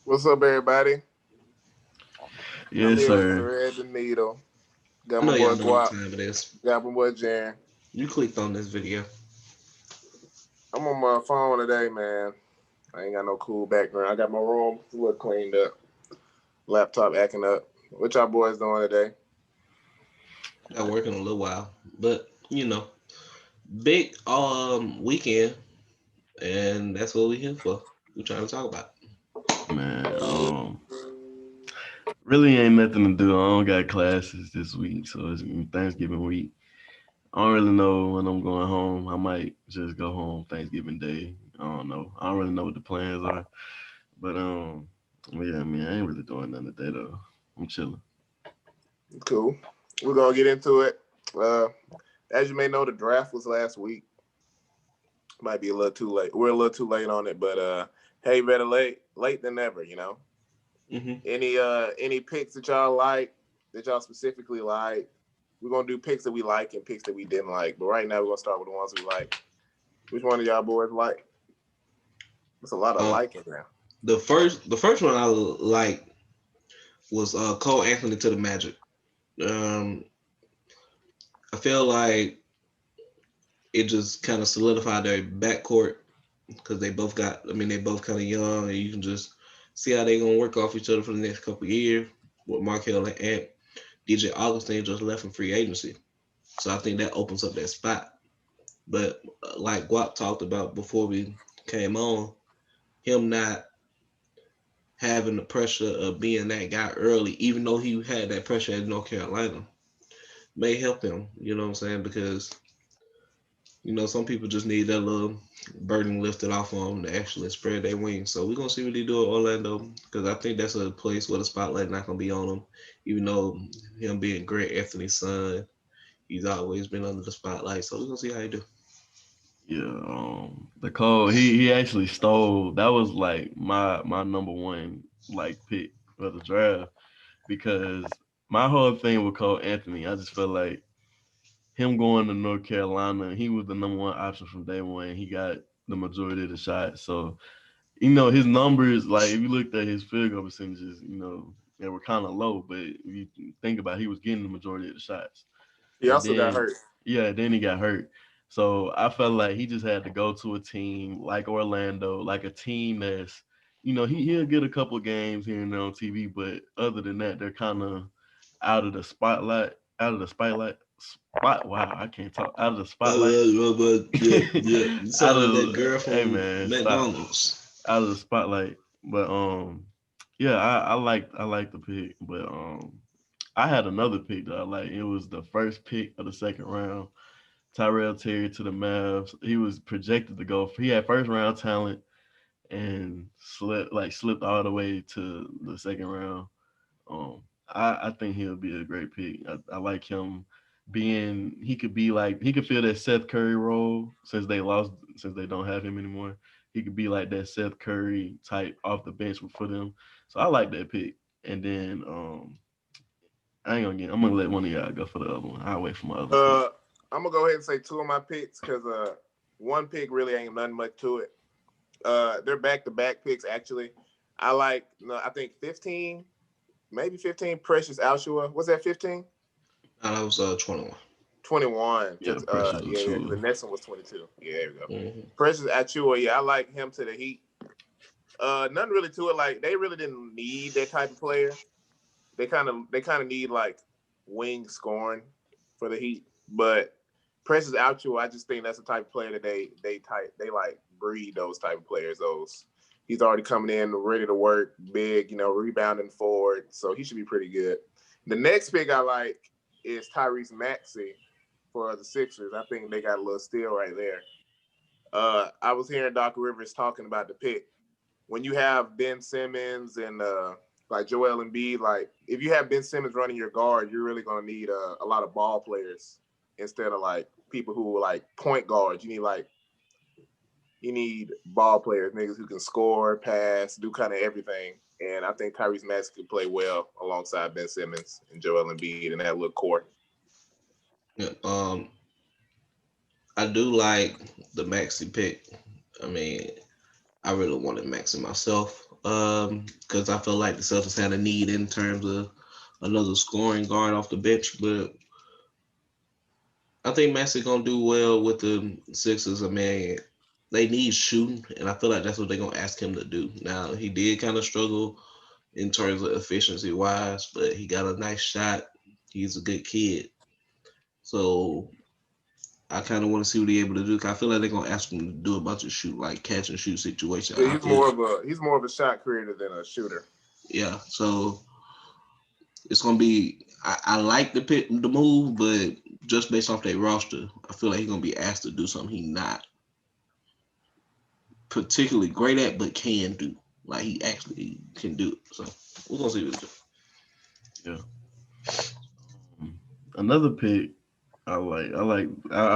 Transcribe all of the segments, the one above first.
What's up, everybody? I'm Yes, here with sir. Thread the Needle. I Got my know boy y'all know what Guap. time it is. Got my boy Jarren. You clicked on this video. I'm on my phone today, man. I ain't got no cool background. I got my room a little cleaned up. Laptop acting up. What y'all boys doing today? Got working a little while, but big weekend, and that's what we here for. We trying to talk about. Man, really ain't nothing to do. I don't got classes this week, so it's Thanksgiving week. I don't really know when I'm going home. I might just go home Thanksgiving Day. I don't know. I don't really know what the plans are. But yeah, I mean, I ain't really doing nothing today though. I'm chilling. Cool. We're gonna get into it. Uh, as you may know, the draft was last week. Might be a little too late. We're a little too late on it, but hey, better late than never. Hmm. Any picks that y'all like, that y'all specifically like? We're gonna do picks that we like and picks that we didn't like. But right now we're gonna start with the ones we like. Which one of y'all boys like? There's a lot of Um, liking now. the first one I like was Cole Anthony to the Magic. Um, I feel like it just kind of solidified their backcourt because they both got. I mean, they both kind of young, and you can just see how they gonna work off each other for the next couple of years. With Markel and Ant, DJ Augustine just left in free agency, so I think that opens up that spot. But like Guap talked about before we came on, him not having the pressure of being that guy early, even though he had that pressure at North Carolina, may help him. You know what I'm saying? Because some people just need that little burden lifted off of them to actually spread their wings. So we're gonna see what they do at Orlando because I think that's a place where the spotlight not gonna be on him, even though him being Grant Anthony's son, he's always been under the spotlight. So we're gonna see how he do. Yeah, the Cole he actually stole. That was like my number one like pick for the draft because my whole thing with Cole Anthony, I just felt like him going to North Carolina, he was the number one option from day one. He got the majority of the shots. So, his numbers, like if you looked at his field goal percentages, they were kind of low, but if you think about it, he was getting the majority of the shots. He And also got then, hurt. yeah, then he got hurt. So I felt like he just had to go to a team like Orlando, like a team that's, he'll get a couple of games here and there on TV, but other than that, they're kind of out of the spotlight, out of the spotlight, spot. Wow, I can't talk. Out of the spotlight. Yeah, yeah. You Out sound like that of girl hey from man, stop. McDonald's. Out of the spotlight. But yeah, I like the pick, but I had another pick that I like. It was the first pick of the second round. Tyrell Terry to the Mavs. He was projected to go. He had first round talent and slipped all the way to the second round. I think he'll be a great pick. I like him being. He could feel that Seth Curry role since they don't have him anymore. He could be like that Seth Curry type off the bench for them. So I like that pick. And then I ain't gonna get. I'm gonna let one of y'all go for the other one. I'll wait for my other pick. Uh, I'm gonna go ahead and say two of my picks because one pick really ain't nothing much to it. They're back to back picks actually. I like. No, I think 15, maybe 15. Precious Alshua. Was that 15? No, that was 21. 21. Yeah, Precious Yeah. The Achiuwa. next one was 22. Yeah, there we go. Hmm. Precious Achua, yeah, I like him to the Heat. Nothing really to it. Like they really didn't need that type of player. They kind of need like wing scoring for the Heat. But Precious Achua, I just think that's the type of player that they like breed those type of players. Those he's already coming in ready to work, big, rebounding forward. So he should be pretty good. The next pick I like is Tyrese Maxey for the Sixers. I think they got a little steal right there. I was hearing Doc Rivers talking about the pick. When you have Ben Simmons and like Joel Embiid, like if you have Ben Simmons running your guard, you're really gonna need a lot of ball players instead of like people who are like point guards. You need ball players, niggas who can score, pass, do kind of everything. And I think Tyrese Maxey could play well alongside Ben Simmons and Joel Embiid and that little core. Yeah, I do like the Maxi pick. I mean, I really wanted Maxi myself. because I feel like the Celtics had a need in terms of another scoring guard off the bench. But I think Maxey gonna do well with the Sixers. I mean, they need shooting, and I feel like that's what they're gonna ask him to do. Now he did kind of struggle in terms of efficiency wise, but he got a nice shot. He's a good kid, so I kind of want to see what he's able to do. 'Cause I feel like they're gonna ask him to do a bunch of shoot, like catch and shoot situation. Yeah, I feel, he's more of a shot creator than a shooter. yeah. So it's gonna be. I like the move, but just based off their roster, I feel like he's gonna be asked to do something he's not particularly great at, but can do. Like he actually can do it. So we're gonna see what he do. Yeah. Another pick I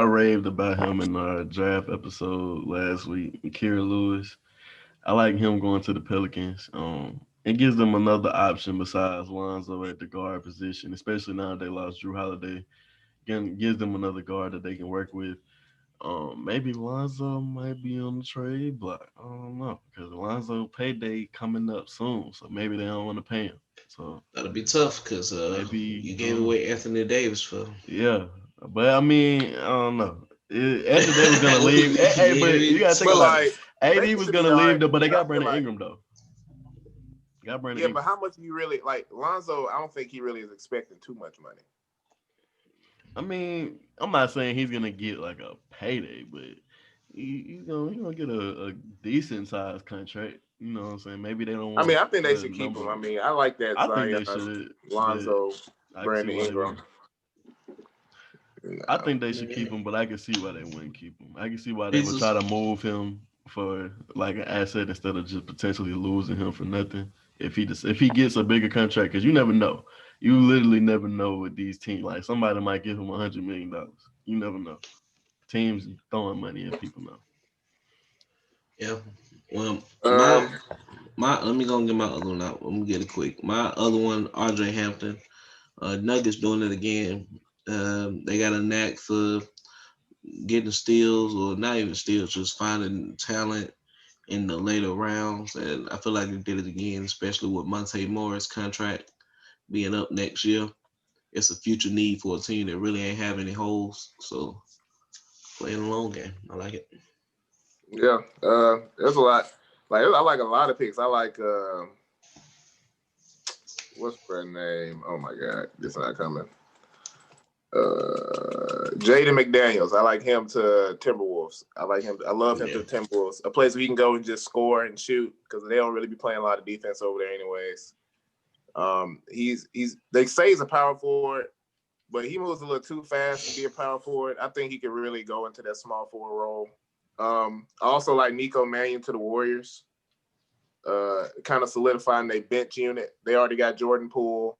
raved about him in our draft episode last week. Kira Lewis. I like him going to the Pelicans. It gives them another option besides Lonzo at the guard position, especially now they lost Drew Holiday. Again, gives them another guard that they can work with. Maybe Lonzo might be on the trade block. I don't know because Lonzo payday coming up soon, so maybe they don't want to pay him. So That'll be tough because maybe you I gave don't know. away Anthony Davis for. Yeah, but I mean, I don't know. After they was gonna leave, hey, Yeah, but you gotta think But about it. like AD Lakers was should be gonna all leave right. though, but they I got feel Brandon like Ingram though. Got Brandon yeah, but Ingram. how much do you really like Lonzo? I don't think he really is expecting too much money. I mean, I'm not saying he's gonna get like a payday, but he's gonna get a decent sized contract. You know what I'm saying? Maybe they don't I mean, want I think they the should keep him. number. I mean, I like that I think Zion, they should, but Lonzo, I can see Brandon why they Ingram. wouldn't. I No, think they should keep him, but I can see why they wouldn't keep him. I can see why they would try Jesus. to move him for like an asset instead of just potentially losing him for nothing. If he gets a bigger contract, because you never know, you literally never know with these teams. Like somebody might give him $100 million. You never know. Teams throwing money at people now. Yeah. Well, um, my let me go and get my other one out. I'm gonna get it quick. My other one, RJ Hampton. Nuggets doing it again. They got a knack for getting steals, or not even steals, just finding talent in the later rounds. And I feel like they did it again, especially with Monte Morris' contract being up next year. It's a future need for a team that really ain't have any holes. So playing a long game. I like it. yeah, there's a lot. Like I like a lot of picks. I like what's her name? Oh my god, this not coming. Jaden McDaniels. I like him to Timberwolves. I like him. I love him to Yeah. the Timberwolves. A place where he can go and just score and shoot because they don't really be playing a lot of defense over there, anyways. He's they say he's a power forward, but he moves a little too fast to be a power forward. I think he could really go into that small forward role. I also like Nico Mannion to the Warriors. Kind of solidifying their bench unit. They already got Jordan Poole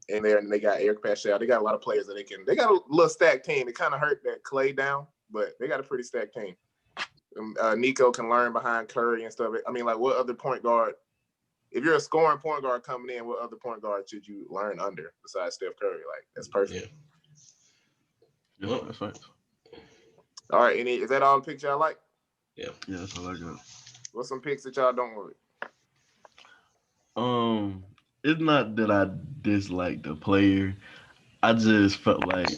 in there, and they got Eric Paschal. They got a lot of players that they can. They got a little stacked team. It kind of hurt that Clay down, but they got a pretty stacked team. Nico can learn behind Curry and stuff. I mean, like, what other point guard? If you're a scoring point guard coming in, what other point guard should you learn under besides Steph Curry? Like, that's perfect. Yeah. Yeah, that's right. All right, is that all the picks y'all like? Yeah. Yeah, that's all I got. What's some picks that y'all don't like? Um, it's not that I dislike the player. I just felt like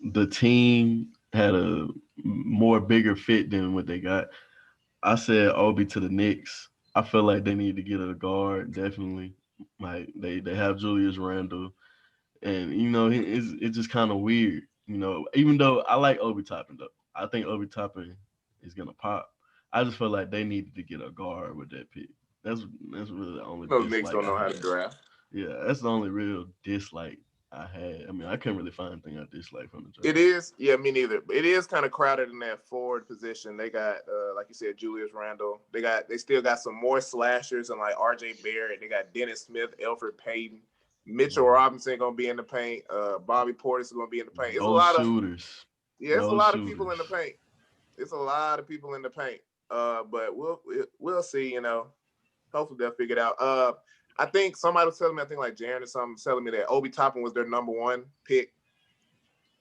the team had a more bigger fit than what they got. I said Obi to the Knicks. I feel like they need to get a guard, definitely. Like they have Julius Randle, and it's just kind of weird, Even though I like Obi Toppin though, I think Obi Toppin is gonna pop. I just feel like they needed to get a guard with that pick. That's really the only Those Knicks dislike don't I know how to had. draft. Yeah, that's the only real dislike I had. I mean, I couldn't really find anything I dislike from the It draft. is, yeah, me neither. It is kind of crowded in that forward position. They got, like you said, Julius Randle. They still got some more slashers and like R.J. Barrett. They got Dennis Smith, Elfrid Payton, Mitchell Robinson gonna be in the paint. Bobby Portis is gonna be in the paint. It's a No lot of, shooters. yeah, it's a No lot of people in shooters. the paint. It's a lot of people in the paint. But we'll see. Hopefully they'll figure it out. I think somebody was telling me, I think like Jarren or something, telling me that Obi Toppin was their number one pick.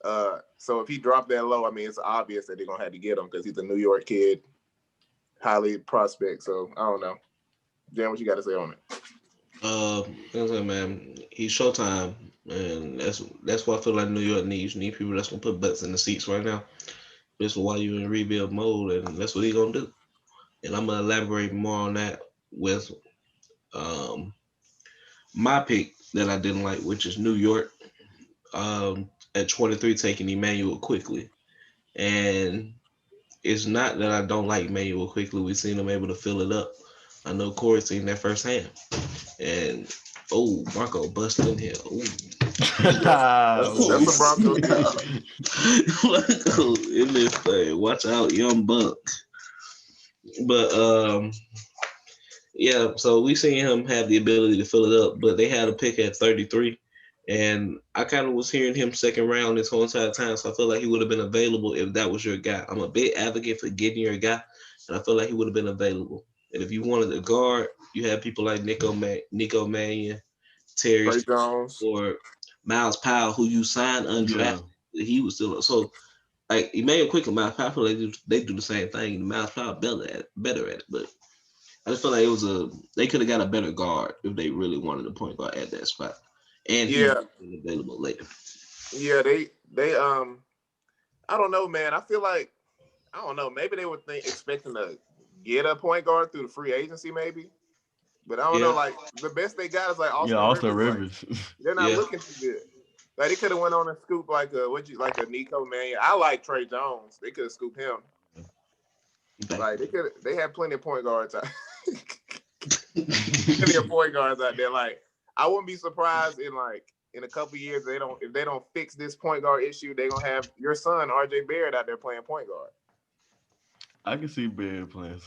So if he dropped that low, I mean, it's obvious that they're gonna have to get him because he's a New York kid. highly prospect. So I don't know. Jan, what you got to say on it? Man, he's Showtime, and that's what I feel like New York needs. You need people that's gonna put butts in the seats right now. This is why you in rebuild mode, and that's what he gonna do. And I'm gonna elaborate more on that with um my pick that I didn't like, which is New York. At 23, taking Emmanuel quickly, and it's not that I don't like Emmanuel quickly. We've seen him able to fill it up. I know Corey seen that firsthand. And Bronco busted in here. Ooh. That's a Bronco thing. Bronco in this thing. Watch out, young buck. But yeah, so we seen him have the ability to fill it up, but they had a pick at 33. And I kind of was hearing him second round this whole entire time, so I feel like he would have been available if that was your guy. I'm a big advocate for getting your guy, and I feel like he would have been available. And if you wanted a guard, you have people like Nico Mannion, Terry Trey Jones, or Miles Powell, who you signed undrafted. Yeah. He was still so like Emmanuel Quickly, Miles Powell, they do the same thing. Miles Powell better at it, but I just feel like they could have got a better guard if they really wanted a point guard at that spot. And he was available later. Yeah, they I don't know, man. I feel like I don't know. Maybe they were expecting to get a point guard through the free agency, maybe. But I don't know. Like the best they got is like Austin Rivers. Like, they're not looking too good. Like they could have went on and scooped like a Nico Mannion. I like Trey Jones. They could have scooped him. Like they had plenty of point guards out. Plenty of point guards out there. Like I wouldn't be surprised in a couple years if they don't fix this point guard issue, they're gonna have your son RJ Barrett out there playing point guard. I can see Barrett playing.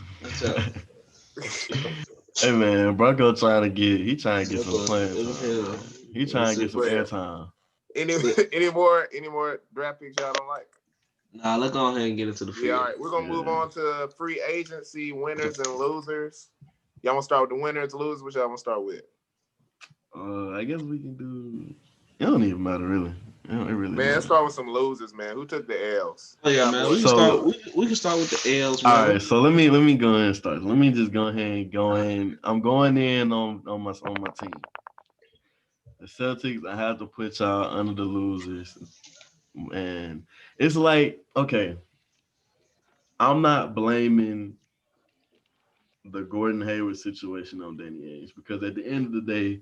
Hey man, Bronco trying to get some playing time. He trying to get some airtime. Any more draft picks y'all don't like? Nah, let's go ahead and get into the free. Yeah, all right. We're gonna move on to free agency winners and losers. Y'all want to start with the winners, losers? Which y'all want to start with? I guess we can do. It don't even matter really. It really. Man, let's start with some losers, man. Who took the L's? Oh yeah, man. We can start with the L's. Man. All right, so let me go ahead and start. Let me just go ahead and go in. I'm going in on my team. The Celtics. I have to put y'all under the losers, and it's like okay. I'm not blaming the Gordon Hayward situation on Danny Ainge because at the end of the day,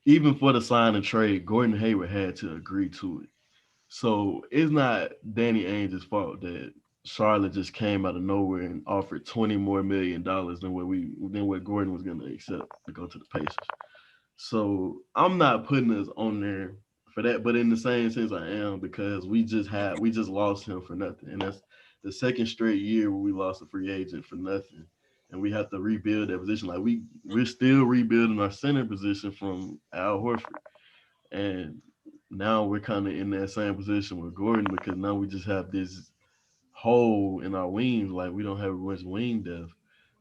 even for the sign and trade, Gordon Hayward had to agree to it. So it's not Danny Ainge's fault that Charlotte just came out of nowhere and offered $20 more million than what Gordon was going to accept to go to the Pacers. So I'm not putting us on there for that, but in the same sense I am because we just lost him for nothing, and that's the second straight year where we lost a free agent for nothing. And we have to rebuild that position. Like we're still rebuilding our center position from Al Horford. And now we're kind of in that same position with Gordon because now we just have this hole in our wings. Like we don't have much wing depth.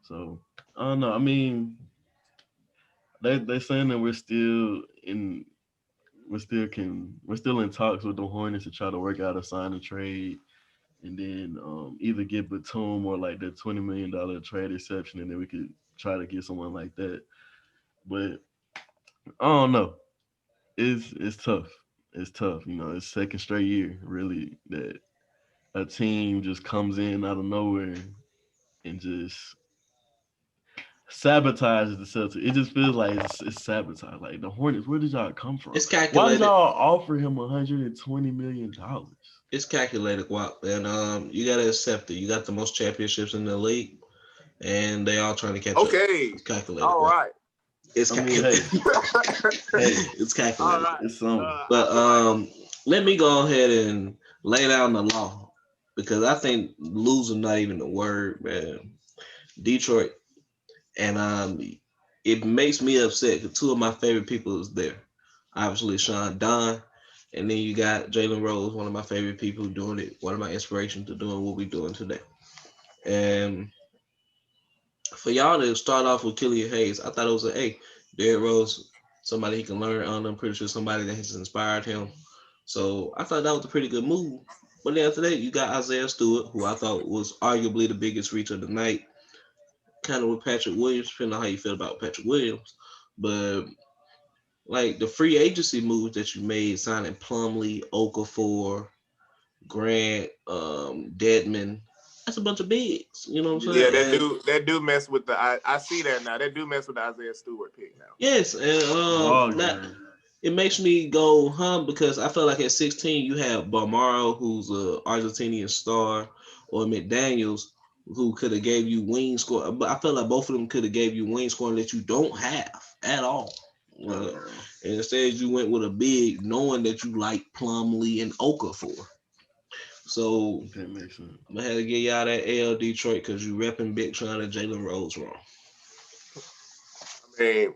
So I don't know. I mean, they're saying that we're still in talks with the Hornets to try to work out a sign and trade. And then either get Batum or like that $20 million trade exception, and then we could try to get someone like that. But I don't know. It's tough. It's tough. You know, it's second straight year really that a team just comes in out of nowhere and just sabotages the Celtics. It just feels like it's sabotage. Like the Hornets, where did y'all come from? It's calculated. Why did y'all offer him $120 million? It's calculated, Wap, and you gotta accept it. You got the most championships in the league, and they all trying to catch up. Okay, it's calculated. All right, it's calculated. It's calculated. All right. It's something. But let me go ahead and lay down the law because I think losing not even the word, man. Detroit, and it makes me upset because two of my favorite people is there. Obviously, Sean Don. And then you got Jalen Rose, one of my favorite people doing it, one of my inspirations to doing what we're doing today. And for y'all to start off with Killian Hayes, I thought it was Derrick Rose, somebody he can learn on. I'm pretty sure somebody that has inspired him. So I thought that was a pretty good move. But then after that, you got Isaiah Stewart, who I thought was arguably the biggest reach of the night. kind of with Patrick Williams, depending on how you feel about Patrick Williams. But like the free agency moves that you made, signing Plumlee, Okafor, Grant, Deadman, that's a bunch of bigs. You know what I'm Yeah, saying? that do mess with the. I see that now. That do mess with the Isaiah Stewart pick now. Yes, and it makes me go, because I feel like at 16 you have Balmaro, who's a Argentinian star, or McDaniels, who could have gave you wing score. But I feel like both of them could have gave you wing scoring that you don't have at all. And instead you went with a big, knowing that you like Plumlee and Okafor. So that makes sense. I had to get y'all that AL Detroit because you repping Big Tron and Jalen Rose wrong. I mean,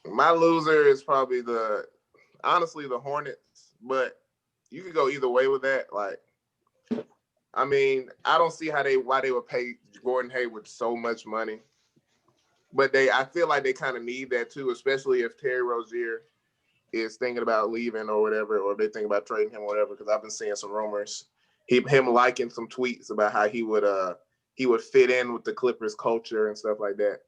my loser is probably honestly the Hornets, but you could go either way with that. Like, I mean, I don't see why they would pay Gordon Hayward so much money, but I feel like they kind of need that too, especially if Terry Rozier is thinking about leaving or whatever, or they think about trading him or whatever. Because I've been seeing some rumors, him liking some tweets about how he would fit in with the Clippers culture and stuff like that.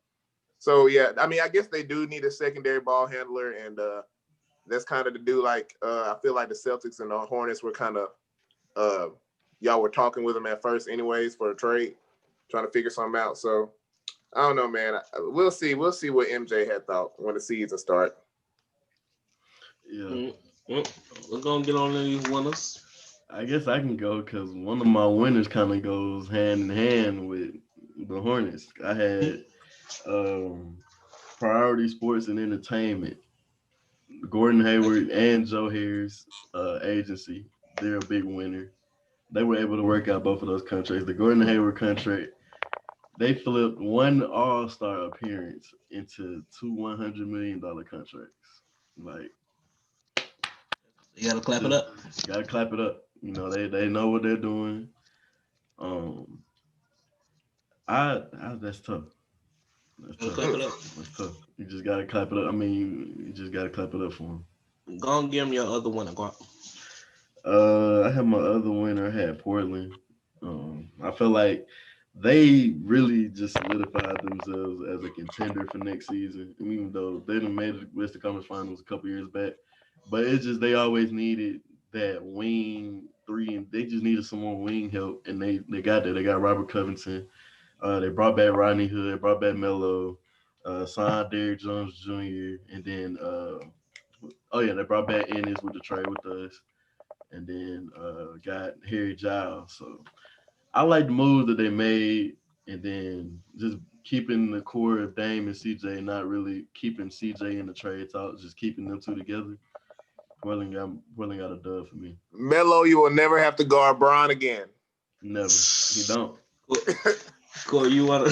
So yeah, I mean, I guess they do need a secondary ball handler, and that's kind of to do like I feel like the Celtics and the Hornets were kind of y'all were talking with them at first, anyways, for a trade, trying to figure something out. So I don't know, man. We'll see. We'll see what MJ had thought when the season starts. Yeah. Well, we're gonna get on these winners. I guess I can go because one of my winners kind of goes hand in hand with the Hornets. I had Priority Sports and Entertainment, Gordon Hayward and Joe Harris agency. They're a big winner. They were able to work out both of those contracts. The Gordon Hayward contract, they flipped one All-Star appearance into two $100 million contracts. Like, you gotta clap it up. Gotta clap it up. You know, they know what they're doing. I that's tough. That's tough. Clap it up. That's tough. You just gotta clap it up. I mean, you just gotta clap it up for him. Go and give him your other winner, go. I had my other winner. I had Portland. I feel like they really just solidified themselves as a contender for next season. Even though they done made the Western Conference Finals a couple years back, but it's just they always needed that wing three, and they just needed some more wing help, and they got that. They got Robert Covington. They brought back Rodney Hood, brought back Melo, signed Derrick Jones Jr., and then they brought back Ennis with the trade with us, and then got Harry Giles. So I like the moves that they made, and then just keeping the core of Dame and CJ, not really keeping CJ in the trade talk, just keeping them two together. Portland got a dub for me. Melo, you will never have to guard Bron again. Never. He don't. Corey, you wanna?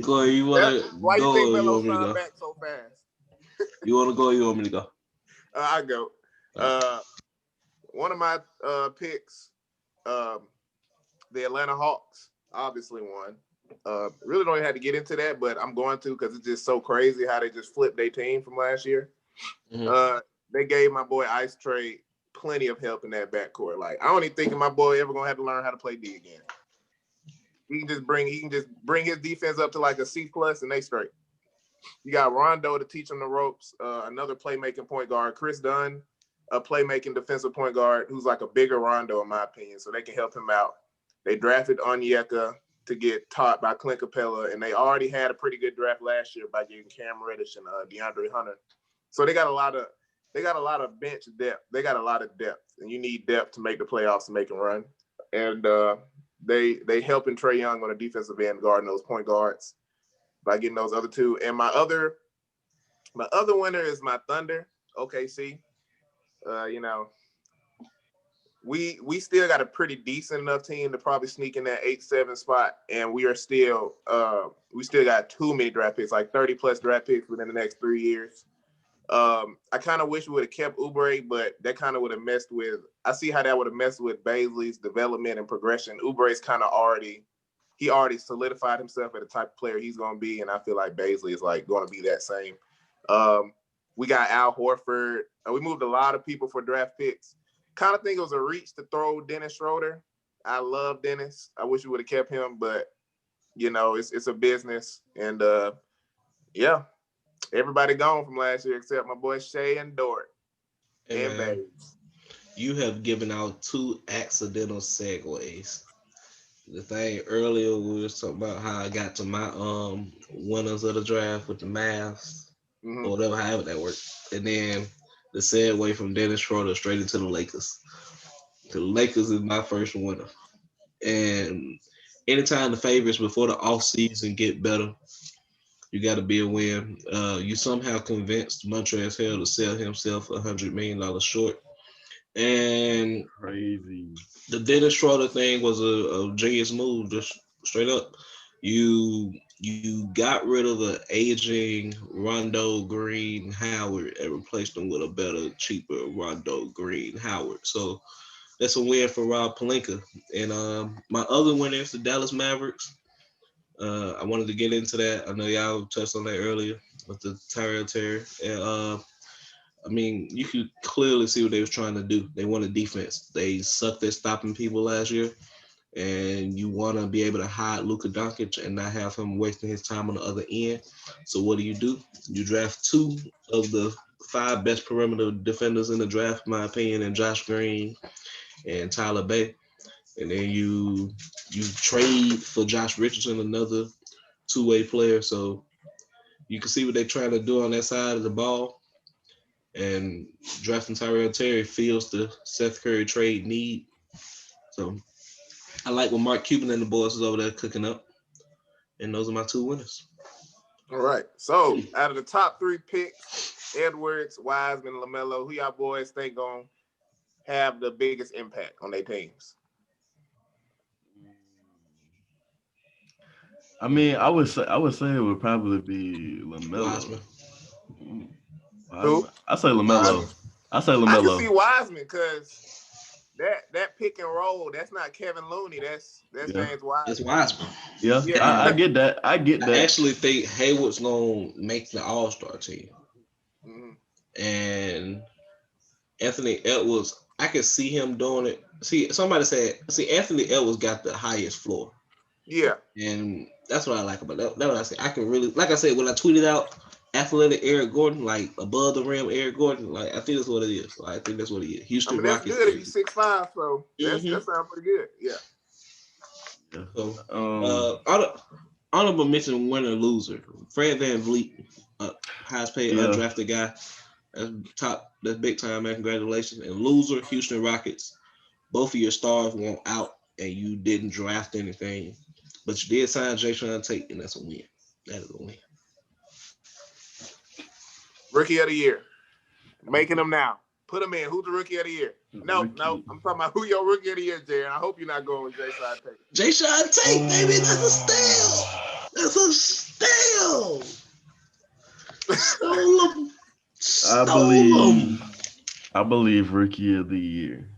Corey, you wanna? Why go, you think Melo you signed back so fast? You wanna go? Or you want me to go? I go. One of my picks, the Atlanta Hawks, obviously won. Really don't even have to get into that, but I'm going to because it's just so crazy how they just flipped their team from last year. Mm-hmm. They gave my boy Ice Trade plenty of help in that backcourt. Like, I don't even think my boy ever gonna have to learn how to play D again. He can just bring his defense up to like a C plus, and they straight. You got Rondo to teach him the ropes. Another playmaking point guard, Chris Dunn, a playmaking defensive point guard who's like a bigger Rondo in my opinion, so they can help him out. They drafted Onyeka to get taught by Clint Capella, and they already had a pretty good draft last year by getting Cam Reddish and DeAndre Hunter. So they got a lot of bench depth. They got a lot of depth, and you need depth to make the playoffs and make a run. And they helping Trae Young on the defensive end guarding those point guards by getting those other two. And my other winner is my Thunder, OKC. We still got a pretty decent enough team to probably sneak in that 8-7 spot, and we still got too many draft picks, like 30 plus draft picks within the next 3 years. I kind of wish we would have kept Oubre, but that kind of would have messed with. I see how that would have messed with Bazley's development and progression. Oubre's kind of already solidified himself as the type of player he's going to be, and I feel like Bazley is like going to be that same. We got Al Horford. We moved a lot of people for draft picks. Kind of think it was a reach to throw Dennis Schroeder. I love Dennis. I wish we would have kept him, but you know, it's a business, and yeah, everybody gone from last year except my boy Shay and Dort and And Babes. you have given out 2 accidental segues. The thing earlier we was talking about how I got to my winners of the draft with the Mavs Mm-hmm. or whatever, however that worked. And then the segue from Dennis Schroeder straight into the Lakers. The Lakers is my first winner. And anytime the favorites before the offseason get better, you got to be a win. You somehow convinced Montrezl Harrell to sell himself $100 million short. And Crazy. the Dennis Schroeder thing was a genius move, just straight up. You got rid of the aging Rondo Green Howard and replaced him with a better, cheaper Rondo Green Howard. So that's a win for Rob Pelinka. And my other winner is the Dallas Mavericks. I wanted to get into that. I know y'all touched on that earlier with the Tyrell Terry. And I mean, you could clearly see what they was trying to do. They wanted defense. They sucked at stopping people last year. And you want to be able to hide Luka Doncic and not have him wasting his time on the other end. So what do? You draft 2 of the 5 best perimeter defenders in the draft, in my opinion, and Josh Green and Tyler Bay. And then you trade for Josh Richardson, another 2-way player. So you can see what they're trying to do on that side of the ball. And drafting Tyrell Terry feels the Seth Curry trade need. So I like what Mark Cuban and the boys is over there cooking up. And those are my 2 winners. All right. So out of the top 3 picks, Edwards, Wiseman, LaMelo, who y'all boys think gonna have the biggest impact on their teams? I mean, I would say it would probably be LaMelo. Wiseman. Who? I say LaMelo. I say I can LaMelo. see Wiseman because that pick and roll, that's not Kevin Looney. That's James Wiseman. It's Wiseman. Yeah, Yeah. I get that. I get I that. actually think Hayward's gonna make the All-Star team. Mm-hmm. And Anthony Edwards, I can see him doing it. Somebody said, Anthony Edwards got the highest floor. Yeah. And that's what I like about that. That's what I say. I can really, like I said, when I tweeted out athletic Eric Gordon, like above the rim Eric Gordon, like I think that's what it is. Like, I think that's what he is. Houston that's Rockets. good if he's 6'5", so that sounds pretty good. Yeah. So, honorable mention winner loser. Fred VanVleet, highest paid undrafted guy. That's big time, man. Congratulations. And loser, Houston Rockets. Both of your stars went out and you didn't draft anything. But you did sign Jay Tate, and that's a win. That is a win. Rookie of the year. Making them now. Put them in. Who's the rookie of the year? No. I'm talking about who your rookie of the year, Jarren. I hope you're not going with Jay Tate. Jay Tate, baby. That's a steal. That's a steal. I believe rookie of the year.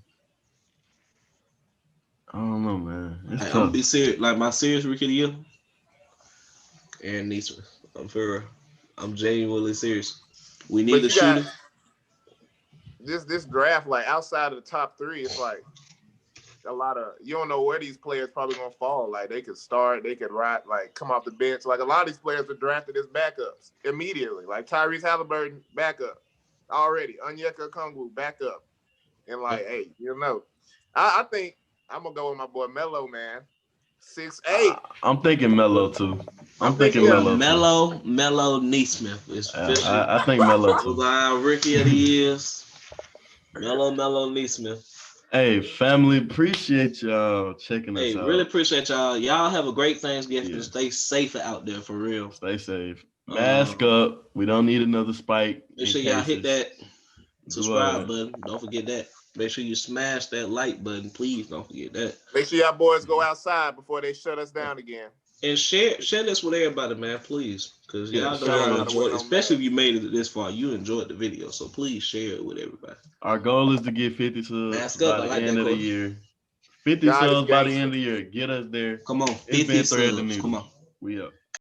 I don't know, man. It's tough. I'm gonna be serious. Like my serious rookie of the year, Aaron Neesmith. I'm genuinely serious. We need a shooter. This draft, like outside of the top 3, it's like a lot of, you don't know where these players probably gonna fall. Like they could start, they could ride, like come off the bench. Like a lot of these players are drafted as backups immediately. Like Tyrese Halliburton, backup already. Onyeka Okongwu, backup. And like, hey, you know, I think I'm gonna go with my boy Melo, man. 6'8". I'm thinking Melo too. I'm thinking Melo Neesmith is I think Melo too. Those are our rookie of the years. Melo Neesmith. Hey, family, appreciate y'all checking us out. Really appreciate y'all. Y'all have a great Thanksgiving. Yeah. Stay safe out there for real. Stay safe. Mask up. We don't need another spike. Make sure y'all hit that subscribe button. Don't forget that. Make sure you smash that like button. Please don't forget that. Make sure y'all boys go outside before they shut us down again. And share this with everybody, man, please. Because y'all know enjoy it. Especially if you made it this far. You enjoyed the video. So please share it with everybody. Our goal is to get 50 subs by the end of the year. 50 subs by the end of the year. Get us there. Come on. 50 subs. Come on. We up.